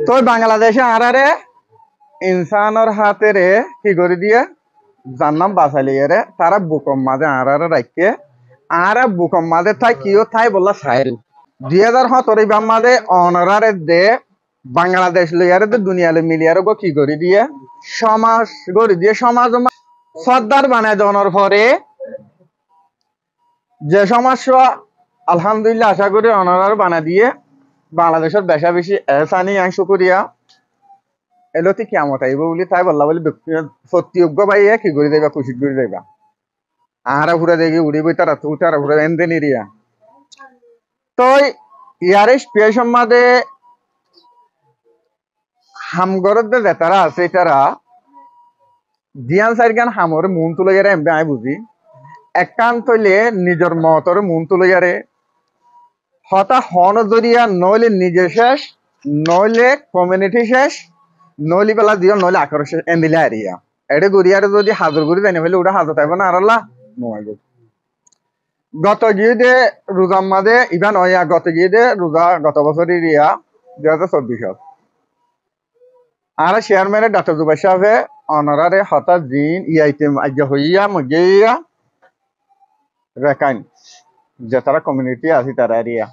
তো বাংলাদেশে আরারে ইনসানের হাতে রে কি করে দিয়ে যার নাম বাঁচালিয়ে রে তারা বুকম মাঝে আরারে রাখকে আর বুকম মাঝে তাই কিও তাই বললা সাইল 2017 মাঝে অনারারে দে বাংলাদেশ লইয়ারে দে দুনিয়ালে মিলিয়ারে গো কি করে দিয়ে সমাজ গড়ি দিয়ে সমাজ সর্দার বানায় দেওয়ার পরে যে সমস্যা আলহামদুলিল্লাহ আশা করি অনারার বানা দিয়ে বাংলাদেশের বেশা বেশি এসানি অংশ করিয়া এলোতে কেমন আইব বলি তাই বললা বলি সত্যযোগ্য পাইয়া কি করে যাইবা খুশি করে যাইবা আহারা ঘুরে দেখি উড়িবই তারা উঠারা ঘুরে এনতে নিরিয়া তো ইয়ারে স্পেশন মাদে হামগরদ যে তারা আছে তারা দিয়ান সাইরগান হামর মন তুলে যারে এমবে আই বুঝি একান তৈলে নিজের মতর মন তুলে যারে হতা হন জরিয়া নইলে নিজে শেষ নইলে কমিউনিটি শেষ নইলি বেলা দিও নইলে আকর্ষ এন্দিলে আরিয়া এডে গরিয়ারে যদি হাজার গরি জানি ফেলে ওটা হাজার তাইব না আরাল্লাহ নোয়াইব গত গিয়ে দে রোজার মাঝে ইভান অয়া গত গিয়ে দে রোজা গত বছরের ইয়া 2024 আর চেয়ারম্যানের ডাক্তার জুবাই সাহেবে অনারারে হঠাৎ দিন ইয়াইতেম আজ্ঞা হইয়া মগিয়া রেখাইন যে তারা কমিউনিটি আছে তারা এরিয়া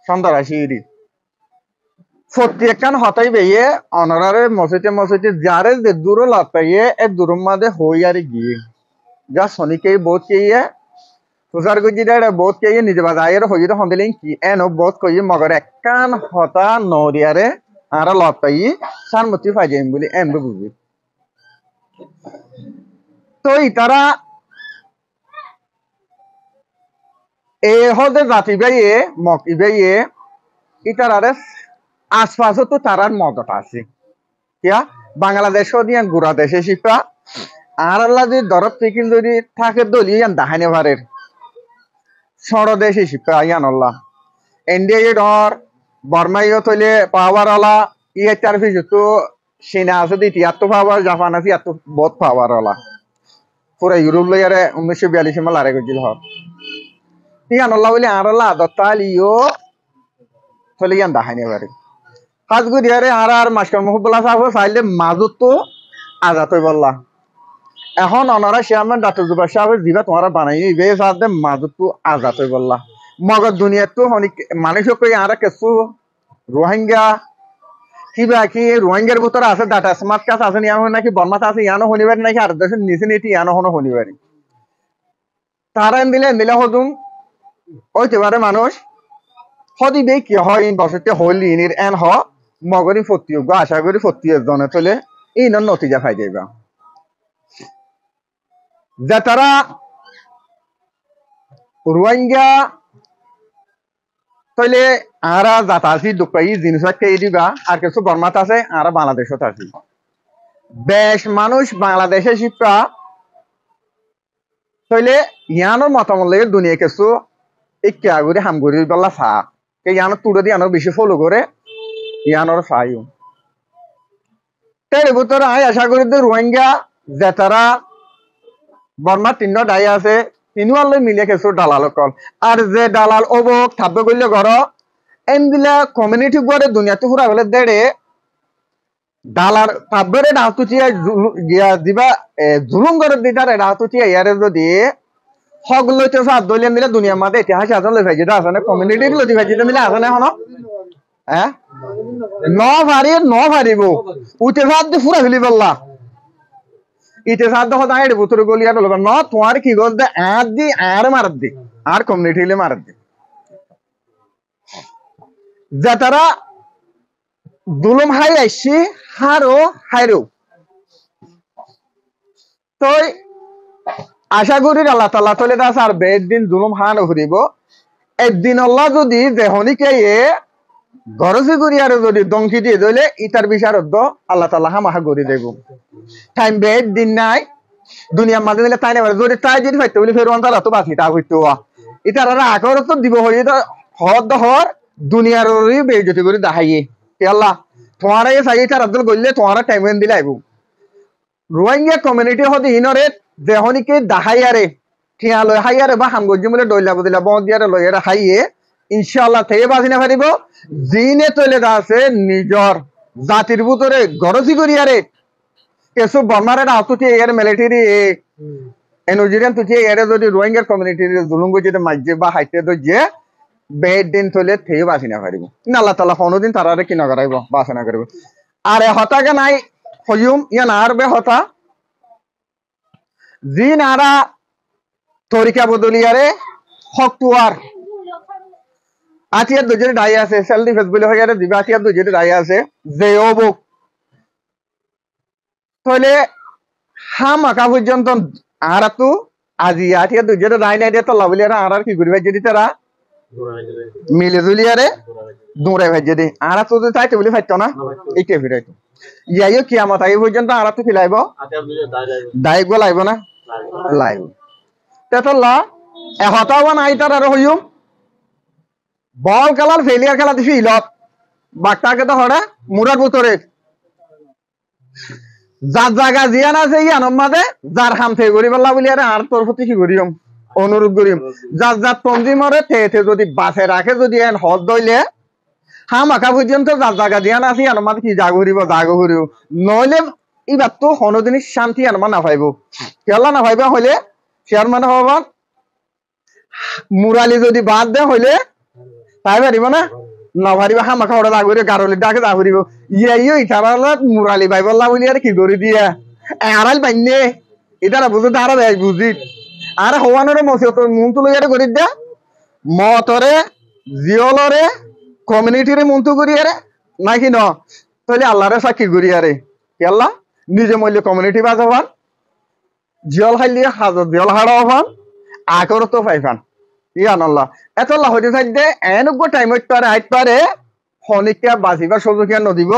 সন্ধ্যা আসি সত্যি একখান হতাই বেয়ে অনারারে মসজিদে যারে যে দূর লাতাইয়ে এ দূরের মাঝে হই আর গিয়ে যা শনিকে বোধ কেয়ে তুষার গুজিরে বোধ কেয়ে নিজে বাজায়ের হইয়ে তো হন্দিলেন কি এন বোধ কইয়ে মগর একখান হতা নরিয়ারে আর লতাই সারমতি ফাইজাইম বলি এমবে বুঝি তো তারা এ হদে জাতি বাইয়ে মকি বাইয়ে ইতারারে আশপাশে তো তারার মদত আছে কিয়া বাংলাদেশ দিয়ে গুড়া দেশে শিপা আর আল্লাহ যদি দরদ থেকে যদি থাকে দলিয়ান দাহানে ভারের সড় দেশে শিপা ইয়ান আল্লাহ ইন্ডিয়া ডর বর্মাইও তৈলে পাওয়ার আলা ইয়ে তার ফিস তো চীনা আছে দিতি এত পাওয়ার জাপান আছে এত বহুত পাওয়ার আলা পুরা ইউরোপ লইয়ারে 1942 মাল আরে গজিল হর ইয়ান আল্লাহ বলে আর আল্লাহ দত্তাল ইও তৈলে ইয়ান দাহানে ভারে কাজগুড়িয়ারে আর মাস্টার মহবুল্লাহ সাহেব চাইলে মাজুত তো আজাদ হয়ে বললা এখন অনারা চেয়ারম্যান ডাক্তার জুবাই সাহেব জিবা তোমার বানাই বে সাথে মাজুত তো আজাদ হয়ে বললা মগর দুনিয়া তো মানুষ আর কিছু রোহিঙ্গা কিবা কি রোহিঙ্গার ভিতরে আছে ডাটা স্মার্ট কাজ আছে ইয়ানো নাকি বর্মাত আছে ইয়ানো শনিবার নাকি আর দেশের নিচে নিটি ইয়ানো হনো শনিবারি তারা দিলে হদুম ওইতে পারে মানুষ সদিবে কি হয় বছরতে হলি ইনির এন হ মগরি ফতিয়োগ্য আশা করি ফতিয়ে জনে চলে এই নতিজা খাই যাইবা যে তারা রোহিঙ্গা তইলে আরা জাতাসি দুপাই জিনিস খেয়ে দিবা আর কিছু বর্মাত আছে আর বাংলাদেশত আছি বেশ মানুষ বাংলাদেশে শিক্ষা তইলে ইয়ানোর মতামত লাগে দুনিয়া কিছু ইচ্ছা করে হামগুড়ি বেলা ফা ইয়ানোর তুড়ে দিয়ে আনোর বেশি ফলো করে ইয়ানোর ফাইও তাই ভিতরে আয় আশা করি রোহিঙ্গা যে তারা বর্মা তিন দায়ী আছে তিনওয়ালে মিলে কিছু দালাল কল আর যে দালাল অবক থাকবে করলে ঘর এনদিলা কমিউনিটি গড়ে দুনিয়াতে পুরা বলে দেড়ে দালার থাকবে ডাহতু চিয়া গিয়া দিবা জুলুম করে দিতার ডাহতু চিয়া ইয়ারে যদি হক লইতে সাত দলিয়ান দিলে দুনিয়ার মাঝে ইতিহাস আছে লই ভাই যেটা আছে না কমিউনিটি লই ভাই যেটা মিলে আছে না এখন হ্যাঁ ন ভারিব উঠে সাত দিয়ে পুরা ফেলি বললা ইতে সাত দেখো তাই বুতরে গলিয়া বলবে ন তোমার কি গল দে আর দি আর মার দি আর কমিউনিটি লে মার দি যে তারা দুলম হাই আইসি হারো হাইরো তো আশা করি আল্লাহ তাআলা তলে দাস আর বেদ দিন দুলম হান হরিব একদিন আল্লাহ যদি দেহনিকে এ গরজে করি আর যদি দংকি দিয়ে দিলে ইতার বিচারত আল্লাহ তাআলা হামাহা গড়ি দেব টাইম বেদ দিন নাই দুনিয়ার মাঝে দিলে তাই না যদি তাই যদি ফাইতে বলি ফের অন্তর তো বাকি তা হইতো ইতার আকর তো দিব হই হর দহর দুনিয়ার বেজতি করে দেখাইয়ে আল্লাহ তোমার চাই তার আব্দুল গললে তোমার টাইম দিলে আইব রোহিঙ্গা কমিউনিটি হতে ইনরে দেহনিকে দেখাইয়ারে ঠিয়া লই হাইয়ারে বা হামগজি মিলে ডইলা বদিলা বদিয়ারে লইয়ারে হাইয়ে ইনশাআল্লাহ থেকে বাঁচি না পারিব জিনে তৈলে আছে নিজর জাতির ভিতরে গরজি করিয়ারে কিছু বর্মারে না তুই এর মিলিটারি এনজিরিয়ান তুই এর যদি রোহিঙ্গার কমিউনিটির জুলুঙ্গ যদি মাঝে বা হাইতে যে বেড দিন তৈলে থেকে বাঁচি না পারিব না আল্লাহ তাআলা কোনোদিন তারারে কি না করাইব বাঁচা না করিব আর হতাকে নাই হইম ইয়া না আর বে হতা জি নারা তরিকা বদলিয়ারে হকতুয়ার আটিয়ার দুজনে দায়ী আছে সেল ডিফেন্স বলে হয়ে গেলে দিবা আটিয়ার দুজনে দায়ী আছে যে অবুক তাহলে হামাকা পর্যন্ত আর তো আজি আটিয়ার দুজনে দায়ী নাই দিয়ে তো লাভলিয়ারা আর কি করিবা যদি তারা মিলে জুলিয়ারে দৌড়াই ভাই যদি আর তো চাইতে বলে ফাইতো না এইটা ফিরাইতো ইয়াইও কিয়ামত আগে পর্যন্ত আর তো ফিলাইব দায়ী গো লাইব না লাইব তেতল্লা এহতাও নাই তার আর হইম বল খেলার ফেলিয়ার খেলা দিছি ইলত বাক্তাকে তো হরে মুরার ভিতরে যার জায়গা জিয়ান আছে ইয়ানোর মাঝে যার হাম থেকে গড়ি পাল্লা বলি আরে আর তোর প্রতি কি করিম অনুরোধ করিম যার যার তঞ্জিমরে থেকে যদি বাসে রাখে যদি এন হদ দইলে হাম আঁকা পর্যন্ত যার জায়গা জিয়ান আছে ইয়ানোর মাঝে কি জাগো করিব নইলে এবার তো কোনো জিনিস শান্তি আনবা না পাইব কেলা না পাইবা হইলে শেয়ার মানে হবা মুরালি যদি বাদ দে হইলে তাই পারিব না না পারিব হামাখা ওরা দাগ গারলি ডাকে দাগ করিব ইয়ে ইটারালত মুরালি ভাই বললা বলি আর কি করে দিয়া আড়াল পাইনে এটা বুঝতে আরো দেয় বুঝি আর হওয়ানোর মসিয়ত মন তুলে করে দিয়া মতরে জিওলরে কমিউনিটির মন তু করিয়ারে নাকি ন তাহলে আল্লাহরে সাক্ষী করিয়ারে আল্লাহ নিজে মূল্য কমিউনিটি বাজাবান জিয়ল খাইলিয়ে হাজার জিয়ল হাড়াও ফান আকর তো পাইফান ইয়ান আল্লাহ এত আল্লাহ হইতে থাকবে এনুগো টাইম পারে আইত পারে হনিকা বাঁচিবার সুযোগিয়া নদিব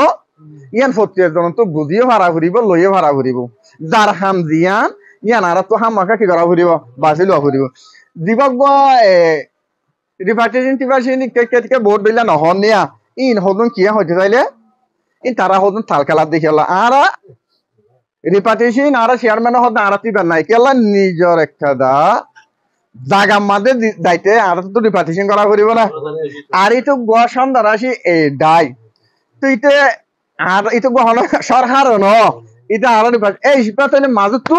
ইয়ান ফটিয়ার জন তো বুঝিয়ে ভাড়া ঘুরিব লইয়ে ভাড়া ঘুরিব যার হাম জিয়ান ইয়ান আর তো হাম মাখা কি করা ঘুরিব বাঁচি লওয়া ঘুরিব দিবক রিপার্টিশন টিপার্টিশন কে ভোট দিলে নহন নিয়া ইন হদন কিয়া হইতে চাইলে ইন তারা হদন থাল খেলার দেখে আর রিপার্টিশন আর চেয়ারম্যান হদন আর তিবার নাই কেলা নিজর একটা দা জাগা মাঝে দাইতে আর তো রিপার্টিশন করা করিব না আর এই তো গোয়া সন্ধ্যার আসি এই ডাই তো ইতে আর এই তো গহন সরকার ন এটা আর এই সিপাতলে মাঝে তো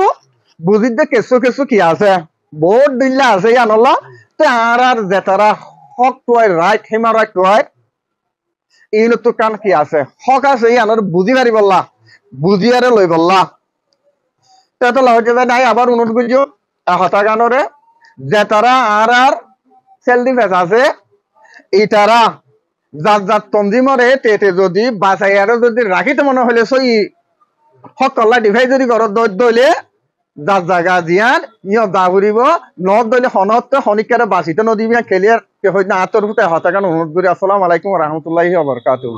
বুঝি দে কেসু কি আছে ভোট দিল্লা আছে জানলা তো আর জেতারা হক টয় রাইট হেমা রাইট টয় এই তো কান কি আছে হক আছে ইয়ানোর বুঝি পারি বললা বুঝিয়ারে লই বললা তো লহজে নাই আবার অনুরোধ করছো হতা গানরে যে তারা আর সেল ডিফেন্স আছে ইটারা যার যার তঞ্জিমরে তেতে যদি বাঁচাইয়ারে যদি রাখিতে মনে হলে সই সকল্লা ডিভাইস যদি ঘরত দইলে যার জায়গা জিয়ান ইয় দা ঘুরিব নদ দইলে হনত হনিকারে বাঁচিতে নদী খেলিয়ার হইতে আতর ফুটে হতা গান অনুরোধ করি আসসালামু আলাইকুম ওয়া রাহমাতুল্লাহি ওয়া বারাকাতুহু।